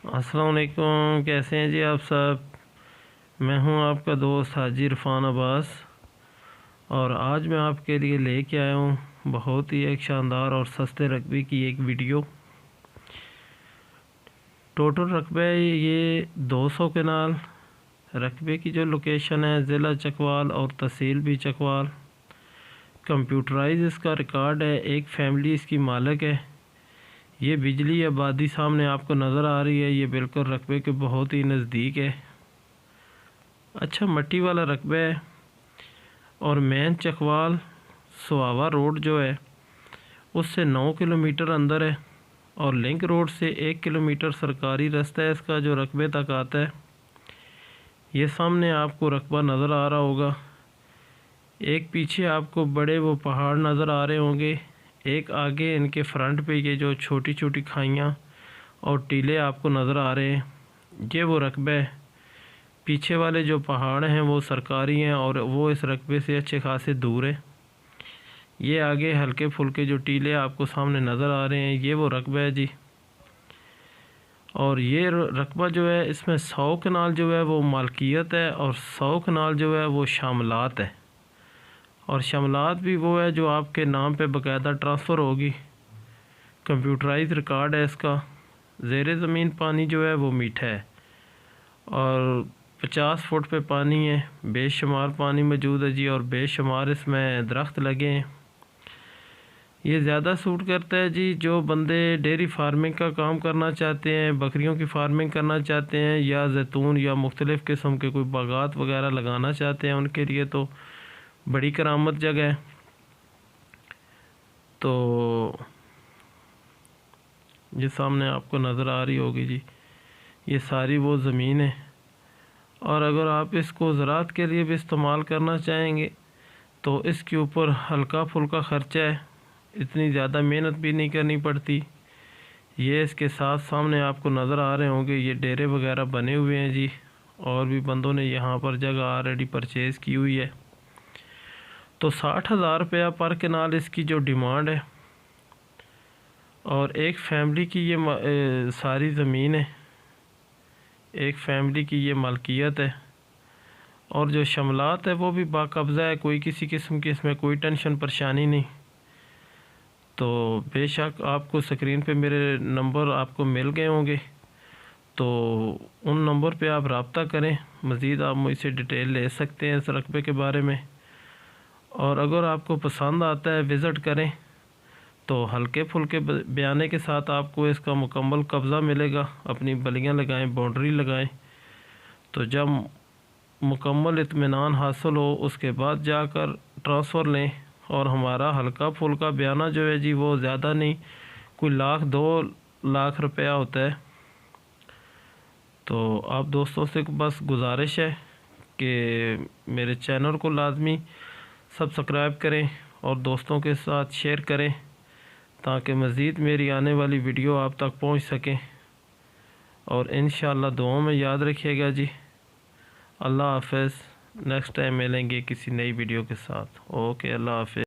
अस्सलाम वालेकुम, कैसे हैं जी आप सब। मैं हूं आपका दोस्त हाजी इरफान अब्बास और आज मैं आपके लिए लेके आया हूं बहुत ही एक शानदार और सस्ते रकबे की एक वीडियो। टोटल रकबे ये 200 कनाल। रकबे की जो लोकेशन है ज़िला चकवाल और तहसील भी चकवाल। कंप्यूटराइज इसका रिकॉर्ड है, एक फैमिली इसकी मालिक है। ये बिजली आबादी सामने आपको नज़र आ रही है, ये बिल्कुल रकबे के बहुत ही नज़दीक है। अच्छा मट्टी वाला रकबा है और मेन चकवाल सुहावा रोड जो है उससे 9 किलोमीटर अंदर है और लिंक रोड से 1 किलोमीटर सरकारी रास्ता है इसका जो रकबे तक आता है। ये सामने आपको रकबा नज़र आ रहा होगा, एक पीछे आपको बड़े वो पहाड़ नज़र आ रहे होंगे, एक आगे इनके फ्रंट पे ये जो छोटी छोटी खाइयाँ और टीले आपको नज़र आ रहे हैं, ये वो रकबा है। पीछे वाले जो पहाड़ हैं वो सरकारी हैं और वो इस रकबे से अच्छे खासे दूर है। ये आगे हल्के फुल्के जो टीले आपको सामने नज़र आ रहे हैं, ये वो रकबा है जी। और ये रकबा जो है इसमें 100 कनाल जो है वो मालकियत है और 100 कनाल जो है वो शामलात है। और शामलात भी वो है जो आपके नाम पे बाकायदा ट्रांसफ़र होगी। कंप्यूटराइज रिकॉर्ड है इसका। ज़ेरे ज़मीन पानी जो है वो मीठा है और 50 फुट पे पानी है, बेशुमार पानी मौजूद है जी और बेशुमार इसमें दरख्त लगे हैं। ये ज़्यादा सूट करता है जी जो बंदे डेयरी फार्मिंग का काम करना चाहते हैं, बकरियों की फार्मिंग करना चाहते हैं या जैतून या मुख्तलिफ़ किस्म के कोई बागात वगैरह लगाना चाहते हैं, उनके लिए तो बड़ी करामत जगह है। तो ये सामने आपको नज़र आ रही होगी जी, ये सारी वो ज़मीन है। और अगर आप इसको ज़राअत के लिए भी इस्तेमाल करना चाहेंगे तो इसके ऊपर हल्का फुल्का ख़र्चा है, इतनी ज़्यादा मेहनत भी नहीं करनी पड़ती। ये इसके साथ सामने आपको नज़र आ रहे होंगे ये डेरे वगैरह बने हुए हैं जी और भी बंदों ने यहाँ पर जगह ऑलरेडी परचेज़ की हुई है। तो 60,000 रुपया पर कनाल इसकी जो डिमांड है और एक फैमिली की ये सारी ज़मीन है, एक फैमिली की ये मालकियत है और जो शमलात है वो भी बाकब्ज़ा है, कोई किसी किस्म की इसमें कोई टेंशन परेशानी नहीं। तो बेशक आपको स्क्रीन पे मेरे नंबर आपको मिल गए होंगे, तो उन नंबर पे आप रब्ता करें, मज़ीद आप मुझसे डिटेल ले सकते हैं इस रकबे के बारे में। और अगर आपको पसंद आता है विज़िट करें तो हल्के फुल्के बयाने के साथ आपको इसका मुकम्मल कब्ज़ा मिलेगा। अपनी बलियाँ लगाएं, बाउंड्री लगाएं, तो जब मुकम्मल इत्मीनान हासिल हो उसके बाद जाकर ट्रांसफ़र लें। और हमारा हल्का फुल्का बयाना जो है जी वो ज़्यादा नहीं, कोई 1-2 लाख रुपया होता है। तो आप दोस्तों से बस गुजारिश है कि मेरे चैनल को लाजमी सब्सक्राइब करें और दोस्तों के साथ शेयर करें ताकि मज़ीद मेरी आने वाली वीडियो आप तक पहुंच सकें। और इंशाअल्लाह दुआओं में याद रखिएगा जी। अल्लाह हाफ़िज़। नेक्स्ट टाइम मिलेंगे किसी नई वीडियो के साथ। ओके, अल्लाह हाफ़िज़।